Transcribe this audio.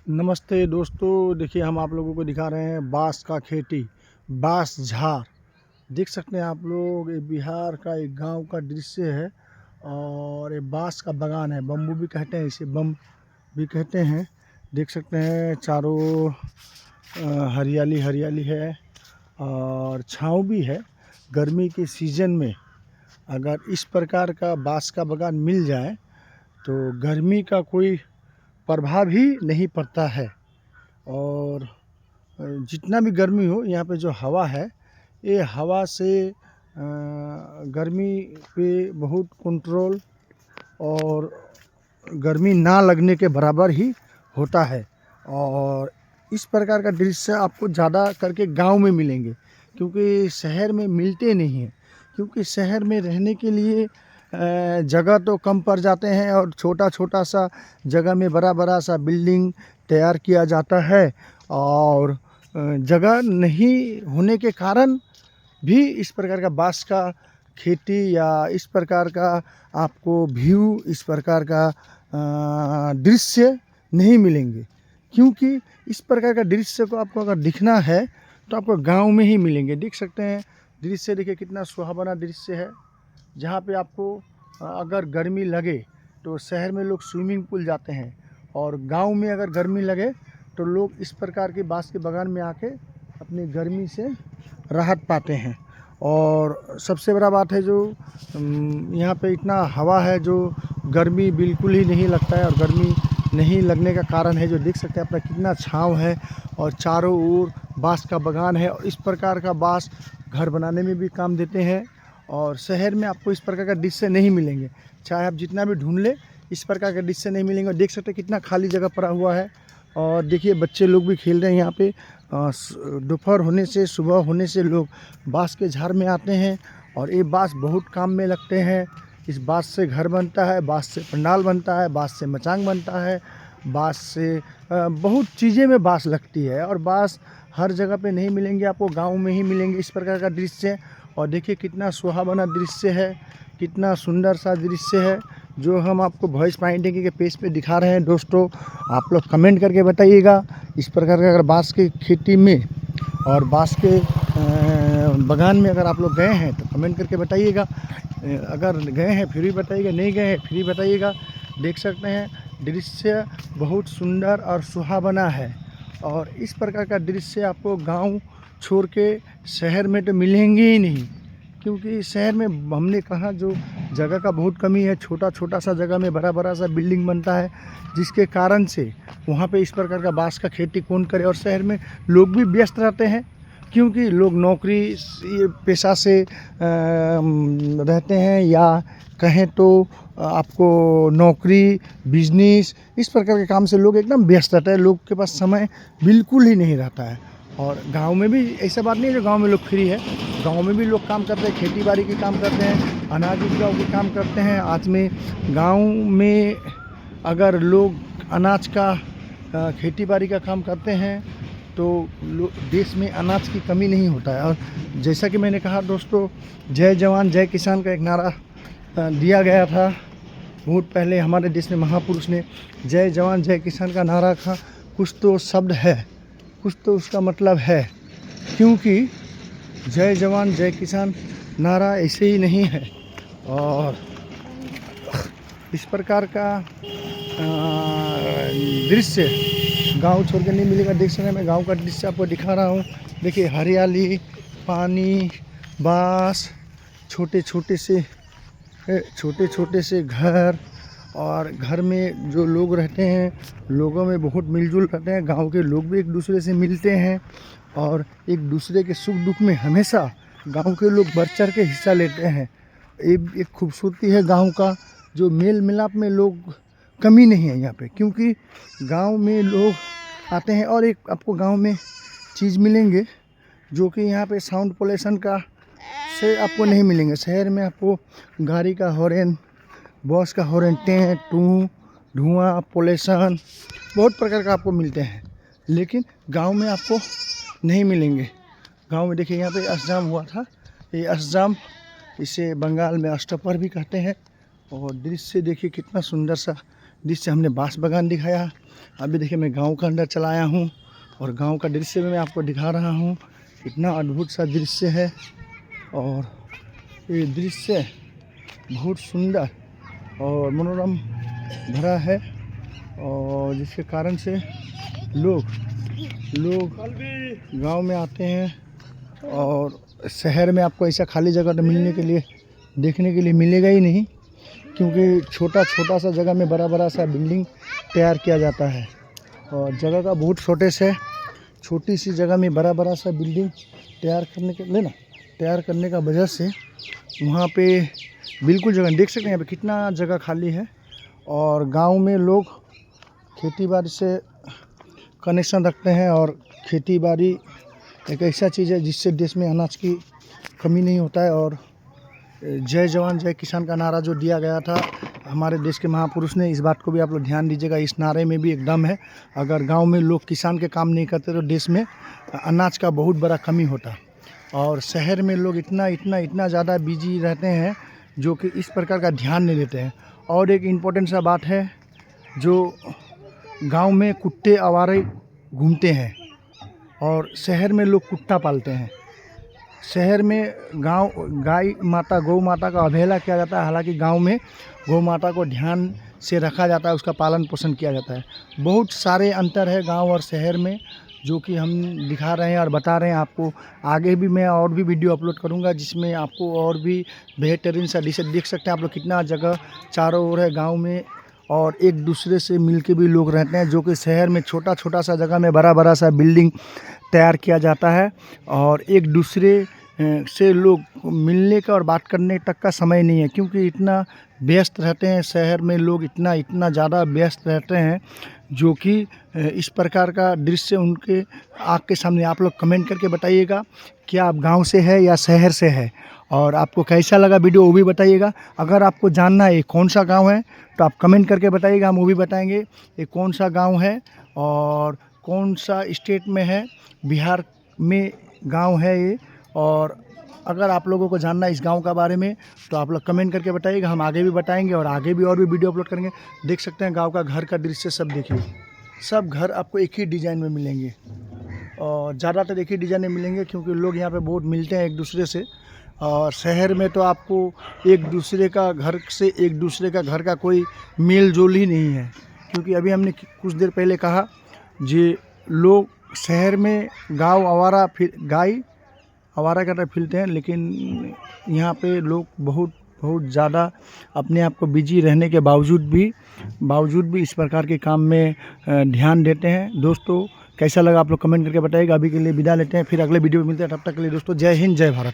नमस्ते दोस्तों, देखिए हम आप लोगों को दिखा रहे हैं बांस का खेती, बांस झाड़। देख सकते हैं आप लोग, ये बिहार का एक गांव का दृश्य है और ये बांस का बागान है। बम्बू भी कहते हैं इसे, बम भी कहते हैं। देख सकते हैं चारों हरियाली हरियाली है और छाँव भी है। गर्मी के सीज़न में अगर इस प्रकार का बांस का बागान मिल जाए तो गर्मी का कोई प्रभाव ही नहीं पड़ता है। और जितना भी गर्मी हो, यहाँ पे जो हवा है, ये हवा से गर्मी पे बहुत कंट्रोल और गर्मी ना लगने के बराबर ही होता है। और इस प्रकार का दृश्य आपको ज़्यादा करके गांव में मिलेंगे, क्योंकि शहर में मिलते नहीं हैं। क्योंकि शहर में रहने के लिए जगह तो कम पड़ जाते हैं और छोटा छोटा सा जगह में बड़ा बड़ा सा बिल्डिंग तैयार किया जाता है। और जगह नहीं होने के कारण भी इस प्रकार का बांस का खेती या इस प्रकार का आपको व्यू, इस प्रकार का दृश्य नहीं मिलेंगे। क्योंकि इस प्रकार का दृश्य को आपको अगर दिखना है तो आपको गांव में ही मिलेंगे। देख सकते हैं दृश्य, देखिए कितना सुहावना दृश्य है। जहाँ पे आपको अगर गर्मी लगे तो शहर में लोग स्विमिंग पूल जाते हैं, और गांव में अगर गर्मी लगे तो लोग इस प्रकार के बांस के बागान में आके अपनी गर्मी से राहत पाते हैं। और सबसे बड़ा बात है, जो यहाँ पे इतना हवा है, जो गर्मी बिल्कुल ही नहीं लगता है। और गर्मी नहीं लगने का कारण है, जो देख सकते हैं अपना कितना छाँव है और चारों ओर बांस का बागान है। और इस प्रकार का बांस घर बनाने में भी काम देते हैं। और शहर में आपको इस प्रकार का दृश्य नहीं मिलेंगे, चाहे आप जितना भी ढूंढ ले, इस प्रकार का दृश्य नहीं मिलेंगे। देख सकते हैं कितना खाली जगह पड़ा हुआ है। और देखिए बच्चे लोग भी खेल रहे हैं यहाँ पे। दोपहर होने से, सुबह होने से लोग बांस के झाड़ में आते हैं और ये बांस बहुत काम में लगते हैं। इस बांस से घर बनता है, बांस से पंडाल बनता है, बांस से मचांग बनता है, बांस से बहुत चीज़ें में बांस लगती है। और बांस हर जगह पे नहीं मिलेंगे, आपको गांव में ही मिलेंगे इस प्रकार का दृश्य। और देखिए कितना सुहावना दृश्य है, कितना सुंदर सा दृश्य है, जो हम आपको वॉइस पाइंटिंग के पेज पे दिखा रहे हैं। दोस्तों, आप लोग कमेंट करके बताइएगा इस प्रकार का अगर बांस की खेती में और बांस के बागान में अगर आप लोग गए हैं तो कमेंट करके बताइएगा। अगर गए हैं फिर भी बताइएगा, नहीं गए हैं फिर भी बताइएगा। देख सकते हैं दृश्य बहुत सुंदर और सुहावना है। और इस प्रकार का दृश्य आपको गांव छोड़ के शहर में तो मिलेंगे ही नहीं। क्योंकि शहर में हमने कहा, जो जगह का बहुत कमी है, छोटा छोटा सा जगह में बड़ा बड़ा सा बिल्डिंग बनता है, जिसके कारण से वहाँ पे इस प्रकार का बांस का खेती कौन करे। और शहर में लोग भी व्यस्त रहते हैं, क्योंकि लोग नौकरी पेशा से रहते हैं, या कहें तो आपको नौकरी, बिजनेस, इस प्रकार के काम से लोग एकदम व्यस्त रहते हैं। लोग के पास समय बिल्कुल ही नहीं रहता है। और गांव में भी ऐसा बात नहीं है जो गांव में लोग फ्री है, गांव में भी लोग काम करते हैं, खेती बाड़ी के काम करते हैं, अनाज उपजाऊ के काम करते हैं। आज में गांव में अगर लोग अनाज का खेती बाड़ी का काम करते हैं तो देश में अनाज की कमी नहीं होता है। और जैसा कि मैंने कहा दोस्तों, जय जवान जय किसान का एक नारा दिया गया था बहुत पहले हमारे देश में। महापुरुष ने जय जवान जय किसान का नारा था। कुछ तो शब्द है, कुछ तो उसका मतलब है, क्योंकि जय जवान जय किसान नारा ऐसे ही नहीं है। और इस प्रकार का दृश्य गांव छोड़ के नहीं मिलेगा। देख सकते हैं, मैं गांव का दृश्य आपको दिखा रहा हूँ। देखिए हरियाली, पानी, बांस, छोटे छोटे से घर, और घर में जो लोग रहते हैं, लोगों में बहुत मिलजुल रहते हैं। गांव के लोग भी एक दूसरे से मिलते हैं और एक दूसरे के सुख दुख में हमेशा गांव के लोग बढ़ चढ़ के हिस्सा लेते हैं। एक खूबसूरती है गांव का, जो मेल मिलाप में लोग कमी नहीं है यहाँ पे, क्योंकि गांव में लोग आते हैं। और एक आपको गांव में चीज़ मिलेंगे जो कि यहाँ पे साउंड पोल्यूशन का से आपको नहीं मिलेंगे। शहर में आपको गाड़ी का हॉर्न, बस का हॉर्न, टें टू, धुआं, पोल्यूशन बहुत प्रकार का आपको मिलते हैं, लेकिन गांव में आपको नहीं मिलेंगे। गांव में देखिए यहाँ पे अष्टजाम हुआ था, ये अष्टजाम, इसे बंगाल में अष्टपर भी कहते हैं। और दृश्य देखिए कितना सुंदर सा दृश्य हमने बांस बागान दिखाया। अभी देखिए मैं गांव का अंदर चला आया हूँ और गांव का दृश्य भी मैं आपको दिखा रहा हूँ। इतना अद्भुत सा दृश्य है और ये दृश्य बहुत सुंदर और मनोरम भरा है, और जिसके कारण से लोग गांव में आते हैं। और शहर में आपको ऐसा खाली जगह तो मिलने के लिए देखने के लिए मिलेगा ही नहीं, क्योंकि छोटा सा जगह में बड़ा सा बिल्डिंग तैयार किया जाता है। और जगह का बहुत छोटी सी जगह में बड़ा सा बिल्डिंग तैयार करने का वजह से वहाँ पे बिल्कुल जगह देख सकते हैं। यहाँ पे कितना जगह खाली है। और गांव में लोग खेती-बाड़ी से कनेक्शन रखते हैं, और खेती-बाड़ी एक ऐसा चीज़ है जिससे देश में अनाज की कमी नहीं होता है। और जय जवान जय किसान का नारा जो दिया गया था हमारे देश के महापुरुष ने, इस बात को भी आप लोग ध्यान दीजिएगा। इस नारे में भी एक दम है। अगर गांव में लोग किसान के काम नहीं करते तो देश में अनाज का बहुत बड़ा कमी होता। और शहर में लोग इतना ज़्यादा बिजी रहते हैं जो कि इस प्रकार का ध्यान नहीं देते हैं। और एक इम्पोर्टेंट सा बात है, जो गांव में कुत्ते आवारे घूमते हैं और शहर में लोग कुत्ता पालते हैं। शहर में गौ माता का अवहेला किया जाता है, हालांकि गांव में गौ माता को ध्यान से रखा जाता है, उसका पालन पोषण किया जाता है। बहुत सारे अंतर है गांव और शहर में, जो कि हम दिखा रहे हैं और बता रहे हैं आपको। आगे भी मैं और भी वीडियो अपलोड करूंगा जिसमें आपको और भी बेहतरीन सा डिश देख सकते हैं आप लोग। कितना जगह चारों ओर है गांव में, और एक दूसरे से मिलके भी लोग रहते हैं, जो कि शहर में छोटा सा जगह में बड़ा सा बिल्डिंग तैयार किया जाता है। और एक दूसरे से लोग मिलने का और बात करने तक का समय नहीं है, क्योंकि इतना व्यस्त रहते हैं शहर में लोग, इतना ज़्यादा व्यस्त रहते हैं, जो कि इस प्रकार का दृश्य उनके आँख के सामने। आप लोग कमेंट करके बताइएगा क्या आप गांव से है या शहर से है, और आपको कैसा लगा वीडियो वो भी बताइएगा। अगर आपको जानना है कौन सा गांव है तो आप कमेंट करके बताइएगा, हम वो भी बताएंगे ये कौन सा गांव है और कौन सा स्टेट में है। बिहार में गांव है ये। और अगर आप लोगों को जानना है इस गांव का बारे में तो आप लोग कमेंट करके बताइएगा, हम आगे भी बताएंगे और आगे भी और भी वीडियो अपलोड करेंगे। देख सकते हैं गांव का घर का दृश्य, सब देखिए, सब घर आपको एक ही डिज़ाइन में मिलेंगे, और ज़्यादातर एक ही डिज़ाइन में मिलेंगे, क्योंकि लोग यहाँ पे बहुत मिलते हैं एक दूसरे से। और शहर में तो आपको एक दूसरे का घर से एक दूसरे का घर का कोई मेल जोल ही नहीं है, क्योंकि अभी हमने कुछ देर पहले कहा जी, लोग शहर में गाय आवारा करके फिरते हैं, लेकिन यहाँ पे लोग बहुत ज़्यादा अपने आप को बिजी रहने के बावजूद भी इस प्रकार के काम में ध्यान देते हैं। दोस्तों कैसा लगा आप लोग कमेंट करके बताइएगा। अभी के लिए विदा लेते हैं, फिर अगले वीडियो में मिलते हैं। तब तक के लिए दोस्तों जय हिंद जय भारत।